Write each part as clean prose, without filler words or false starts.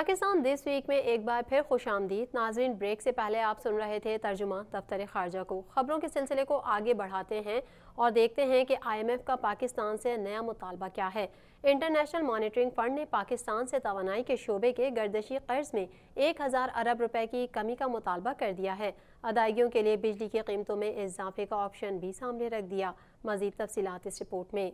Pakistan this week میں ایک بار پھر خوش آمدید ناظرین۔ بریک سے پہلے آپ سن رہے تھے ترجمہ دفتر خارجہ کو۔ خبروں کے سلسلے کو آگے بڑھاتے ہیں اور دیکھتے ہیں کہ آئی ایم ایف کا پاکستان سے نیا مطالبہ کیا ہے۔ انٹرنیشنل مانیٹرنگ فنڈ نے پاکستان سے توانائی کے شعبے کے گردشی قرض میں 1000 ارب روپے کی کمی کا مطالبہ کر دیا ہے۔ ادائیگیوں کے لیے بجلی کی قیمتوں میں اضافے کا آپشن بھی سامنے رکھ دیا۔ مزید تفصیلات اس رپورٹ میں۔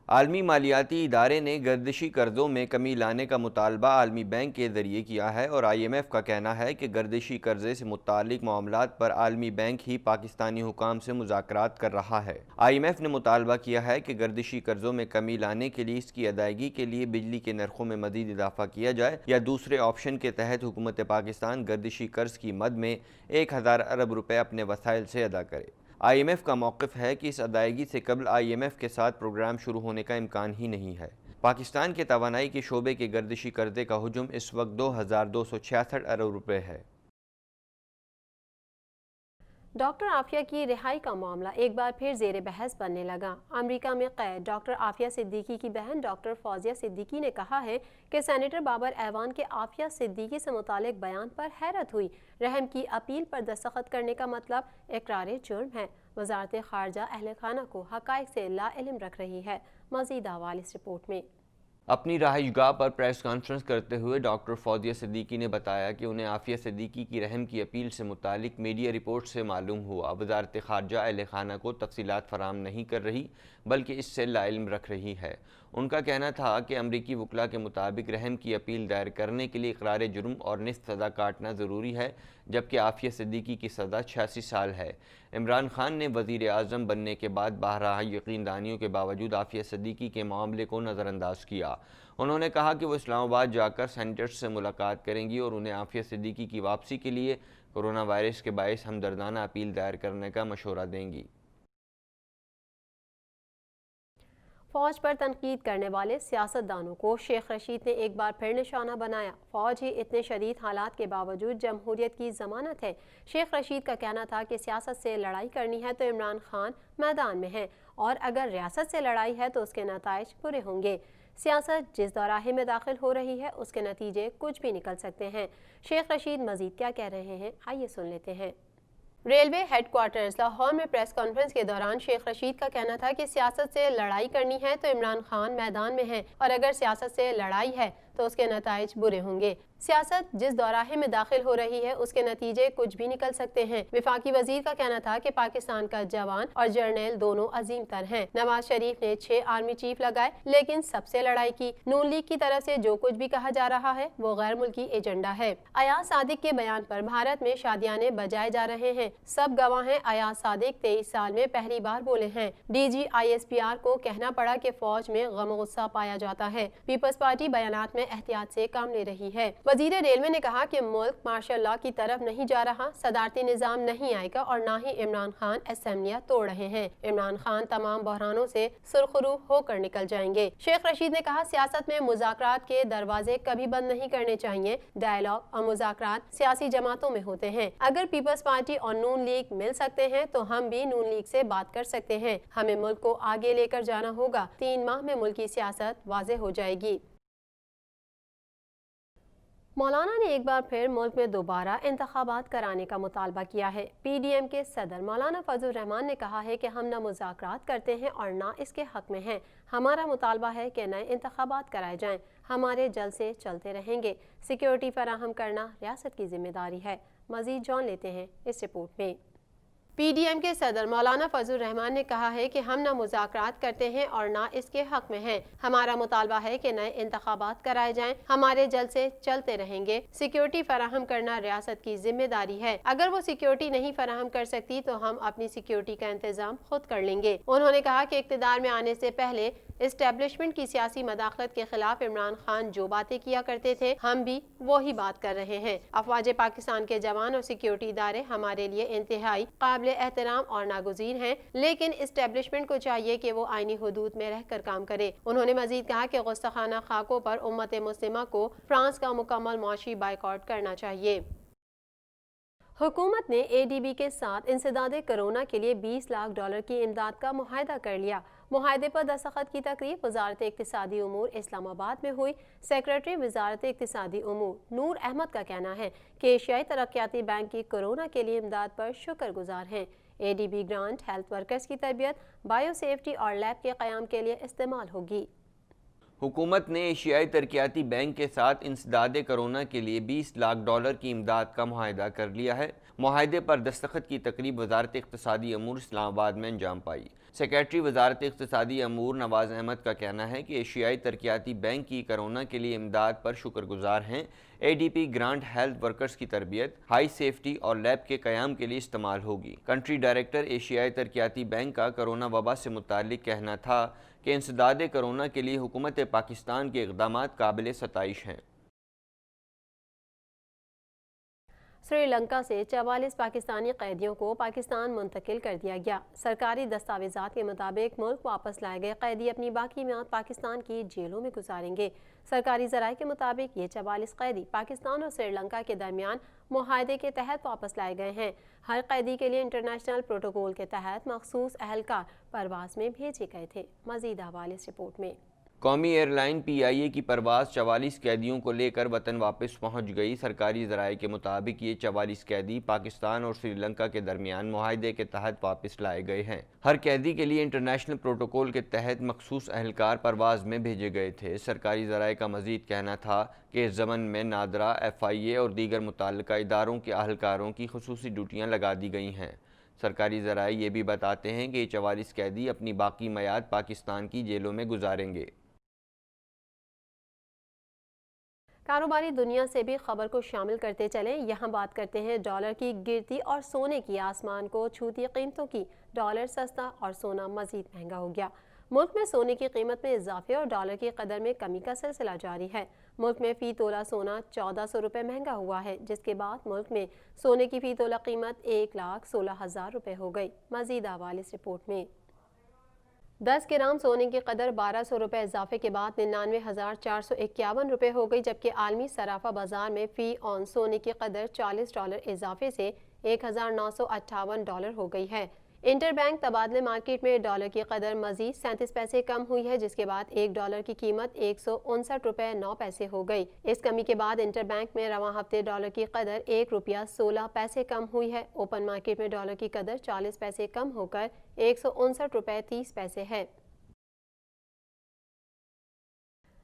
عالمی مالیاتی ادارے نے گردشی قرضوں میں کمی لانے کا مطالبہ عالمی بینک کے ذریعے کیا ہے اور آئی ایم ایف کا کہنا ہے کہ گردشی قرضے سے متعلق معاملات پر عالمی بینک ہی پاکستانی حکام سے مذاکرات کر رہا ہے۔ آئی ایم ایف نے مطالبہ کیا ہے کہ گردشی قرضوں میں کمی لانے کے لیے اس کی ادائیگی کے لیے بجلی کے نرخوں میں مزید اضافہ کیا جائے یا دوسرے آپشن کے تحت حکومت پاکستان گردشی قرض کی مد میں 1000 ارب روپے اپنے وسائل سے ادا کرے۔ آئی ایم ایف کا موقف ہے کہ اس ادائیگی سے قبل آئی ایم ایف کے ساتھ پروگرام شروع ہونے کا امکان ہی نہیں ہے۔ پاکستان کے توانائی کے شعبے کے گردشی قرضے کا حجم اس وقت 2266 ارب روپے ہے۔ ڈاکٹر عافیہ کی رہائی کا معاملہ ایک بار پھر زیر بحث بننے لگا۔ امریکہ میں قید ڈاکٹر عافیہ صدیقی کی بہن ڈاکٹر فوزیہ صدیقی نے کہا ہے کہ سینیٹر بابر ایوان کے عافیہ صدیقی سے متعلق بیان پر حیرت ہوئی۔ رحم کی اپیل پر دستخط کرنے کا مطلب اقرار جرم ہے۔ وزارت خارجہ اہل خانہ کو حقائق سے لا علم رکھ رہی ہے۔ مزید احوال اس رپورٹ میں۔ اپنی رہائش گاہ پر پریس کانفرنس کرتے ہوئے ڈاکٹر فوزیہ صدیقی نے بتایا کہ انہیں عافیہ صدیقی کی رحم کی اپیل سے متعلق میڈیا رپورٹ سے معلوم ہوا۔ وزارت خارجہ اہل خانہ کو تفصیلات فراہم نہیں کر رہی بلکہ اس سے لا علم رکھ رہی ہے۔ ان کا کہنا تھا کہ امریکی وکلاء کے مطابق رحم کی اپیل دائر کرنے کے لیے اقرار جرم اور نصف سزا کاٹنا ضروری ہے، جبکہ عافیہ صدیقی کی سزا 86 سال ہے۔ عمران خان نے وزیر اعظم بننے کے بعد بہرحال یقین دہانیوں کے باوجود عافیہ صدیقی کے معاملے کو نظر انداز کیا۔ انہوں نے کہا کہ وہ اسلام آباد جا کر سینیٹرز سے ملاقات کریں گی اور انہیں عافیہ صدیقی کی واپسی کے لیے کورونا وائرس کے باعث ہمدردانہ اپیل دائر کرنے کا مشورہ دیں گی۔ فوج پر تنقید کرنے والے سیاستدانوں کو شیخ رشید نے ایک بار پھر نشانہ بنایا۔ فوج ہی اتنے شدید حالات کے باوجود جمہوریت کی ضمانت ہے۔ شیخ رشید کا کہنا تھا کہ سیاست سے لڑائی کرنی ہے تو عمران خان میدان میں ہیں اور اگر ریاست سے لڑائی ہے تو اس کے نتائج برے ہوں گے۔ سیاست جس دوراہے میں داخل ہو رہی ہے اس کے نتیجے کچھ بھی نکل سکتے ہیں۔ شیخ رشید مزید کیا کہہ رہے ہیں، آئیے سن لیتے ہیں۔ ریلوے ہیڈ کوارٹرز لاہور میں پریس کانفرنس کے دوران شیخ رشید کا کہنا تھا کہ سیاست سے لڑائی کرنی ہے تو عمران خان میدان میں ہیں اور اگر سیاست سے لڑائی ہے تو اس کے نتائج برے ہوں گے۔ سیاست جس دوراہے میں داخل ہو رہی ہے اس کے نتیجے کچھ بھی نکل سکتے ہیں۔ وفاقی وزیر کا کہنا تھا کہ پاکستان کا جوان اور جرنیل دونوں عظیم تر ہیں۔ نواز شریف نے 6 آرمی چیف لگائے لیکن سب سے لڑائی کی۔ نون لیگ کی طرف سے جو کچھ بھی کہا جا رہا ہے وہ غیر ملکی ایجنڈا ہے۔ ایاز صادق کے بیان پر بھارت میں شادیانے بجائے جا رہے ہیں، سب گواہ ہیں۔ ایاز صادق 23 سال میں پہلی بار بولے ہیں۔ D G I S P R کو کہنا پڑا کہ فوج میں غم و غصہ پایا جاتا ہے۔ پیپلز پارٹی بیانات میں احتیاط سے کام لے رہی ہے۔ وزیر ریلوے نے کہا کہ ملک مارشل لاء کی طرف نہیں جا رہا، صدارتی نظام نہیں آئے گا اور نہ ہی عمران خان اسمبلیاں توڑ رہے ہیں۔ عمران خان تمام بحرانوں سے سرخرو ہو کر نکل جائیں گے۔ شیخ رشید نے کہا سیاست میں مذاکرات کے دروازے کبھی بند نہیں کرنے چاہیے۔ ڈائیلاگ اور مذاکرات سیاسی جماعتوں میں ہوتے ہیں۔ اگر پیپلز پارٹی اور نون لیگ مل سکتے ہیں تو ہم بھی نون لیگ سے بات کر سکتے ہیں۔ ہمیں ملک کو آگے لے کر جانا ہوگا۔ 3 ماہ میں ملکی سیاست واضح ہو جائے گی۔ مولانا نے ایک بار پھر ملک میں دوبارہ انتخابات کرانے کا مطالبہ کیا ہے۔ پی ڈی ایم کے صدر مولانا فضل الرحمان نے کہا ہے کہ ہم نہ مذاکرات کرتے ہیں اور نہ اس کے حق میں ہیں۔ ہمارا مطالبہ ہے کہ نئے انتخابات کرائے جائیں، ہمارے جلسے چلتے رہیں گے۔ سیکیورٹی فراہم کرنا ریاست کی ذمہ داری ہے۔ مزید جان لیتے ہیں اس رپورٹ میں۔ پی ڈی ایم کے صدر مولانا فضل الرحمان نے کہا ہے کہ ہم نہ مذاکرات کرتے ہیں اور نہ اس کے حق میں ہیں۔ ہمارا مطالبہ ہے کہ نئے انتخابات کرائے جائیں، ہمارے جلسے چلتے رہیں گے۔ سیکیورٹی فراہم کرنا ریاست کی ذمہ داری ہے۔ اگر وہ سیکیورٹی نہیں فراہم کر سکتی تو ہم اپنی سیکیورٹی کا انتظام خود کر لیں گے۔ انہوں نے کہا کہ اقتدار میں آنے سے پہلے اسٹیبلشمنٹ کی سیاسی مداخلت کے خلاف عمران خان جو باتیں کیا کرتے تھے ہم بھی وہی بات کر رہے ہیں۔ افواج پاکستان کے جوان اور سیکیورٹی ادارے ہمارے لیے انتہائی قابل احترام اور ناگزیر ہیں، لیکن اسٹیبلشمنٹ کو چاہیے کہ وہ آئینی حدود میں رہ کر کام کرے۔ انہوں نے مزید کہا کہ گستاخانہ خاکوں پر امت مسلمہ کو فرانس کا مکمل معاشی بائیکاٹ کرنا چاہیے۔ حکومت نے ADB کے ساتھ انسداد کرونا کے لیے $20 لاکھ کی امداد کا معاہدہ کر لیا۔ معاہدے پر دستخط کی تقریب وزارت اقتصادی امور اسلام آباد میں ہوئی۔ سیکریٹری وزارت اقتصادی امور نور احمد کا کہنا ہے کہ ایشیائی ترقیاتی بینک کی کرونا کے لیے امداد پر شکر گزار ہیں۔ ADB گرانٹ ہیلتھ ورکرز کی تربیت، بائیو سیفٹی اور لیب کے قیام کے لیے استعمال ہوگی۔ حکومت نے ایشیائی ترقیاتی بینک کے ساتھ انسداد کرونا کے لیے $20 لاکھ کی امداد کا معاہدہ کر لیا ہے۔ معاہدے پر دستخط کی تقریب وزارت اقتصادی امور اسلام آباد میں انجام پائی۔ سیکریٹری وزارت اقتصادی امور نواز احمد کا کہنا ہے کہ ایشیائی ترقیاتی بینک کی کرونا کے لیے امداد پر شکر گزار ہیں۔ ADB گرانٹ ہیلتھ ورکرز کی تربیت، ہائی سیفٹی اور لیب کے قیام کے لیے استعمال ہوگی۔ کنٹری ڈائریکٹر ایشیائی ترقیاتی بینک کا کرونا وبا سے متعلق کہنا تھا کہ انسداد کرونا کے لیے حکومت پاکستان کے اقدامات قابل ستائش ہیں۔ سری لنکا سے 44 پاکستانی قیدیوں کو پاکستان منتقل کر دیا گیا۔ سرکاری دستاویزات کے مطابق ملک واپس لائے گئے قیدی اپنی باقی میعاد پاکستان کی جیلوں میں گزاریں گے۔ سرکاری ذرائع کے مطابق یہ 44 قیدی پاکستان اور سری لنکا کے درمیان معاہدے کے تحت واپس لائے گئے ہیں۔ ہر قیدی کے لیے انٹرنیشنل پروٹوکول کے تحت مخصوص اہلکار پرواز میں بھیجے گئے تھے۔ مزید حوالے اس رپورٹ میں۔ قومی ایئر لائن PIA کی پرواز 44 قیدیوں کو لے کر وطن واپس پہنچ گئی۔ سرکاری ذرائع کے مطابق یہ 44 قیدی پاکستان اور سری لنکا کے درمیان معاہدے کے تحت واپس لائے گئے ہیں۔ ہر قیدی کے لیے انٹرنیشنل پروٹوکول کے تحت مخصوص اہلکار پرواز میں بھیجے گئے تھے۔ سرکاری ذرائع کا مزید کہنا تھا کہ اس ضمن میں نادرا، FIA اور دیگر متعلقہ اداروں کے اہلکاروں کی خصوصی ڈیوٹیاں لگا دی گئی ہیں۔ سرکاری ذرائع یہ بھی بتاتے ہیں کہ یہ 44 قیدی اپنی باقی میعاد پاکستان کی جیلوں میں گزاریں گے۔ کاروباری دنیا سے بھی خبر کو شامل کرتے چلیں۔ یہاں بات کرتے ہیں ڈالر کی گرتی اور سونے کی آسمان کو چھوتی قیمتوں کی۔ ڈالر سستا اور سونا مزید مہنگا ہو گیا۔ ملک میں سونے کی قیمت میں اضافے اور ڈالر کی قدر میں کمی کا سلسلہ جاری ہے۔ ملک میں فی تولہ سونا 1400 روپے مہنگا ہوا ہے، جس کے بعد ملک میں سونے کی فی تولہ قیمت 1,16,000 روپے ہو گئی۔ مزید حوالے اس رپورٹ میں۔ 10 گرام سونے کی قدر 1200 روپے اضافے کے بعد 99,451 روپے ہو گئی، جبکہ عالمی صرافہ بازار میں فی اون سونے کی قدر $40 اضافے سے $1,958 ہو گئی ہے۔ انٹر بینک تبادلے مارکیٹ میں ڈالر کی قدر مزید 37 پیسے کم ہوئی ہے، جس کے بعد $1 کی قیمت 159 روپے 9 پیسے ہو گئی۔ اس کمی کے بعد انٹر بینک میں رواں ہفتے ڈالر کی قدر 1 روپیہ 16 پیسے کم ہوئی ہے۔ اوپن مارکیٹ میں ڈالر کی قدر 40 پیسے کم ہو کر 159 روپے 30 پیسے ہے۔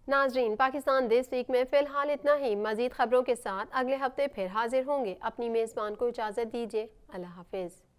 ناظرین، پاکستان دس ویک میں فی الحال اتنا ہی۔ مزید خبروں کے ساتھ اگلے ہفتے پھر حاضر ہوں گے۔ اپنی میزبان کو اجازت دیجیے۔ اللہ حافظ۔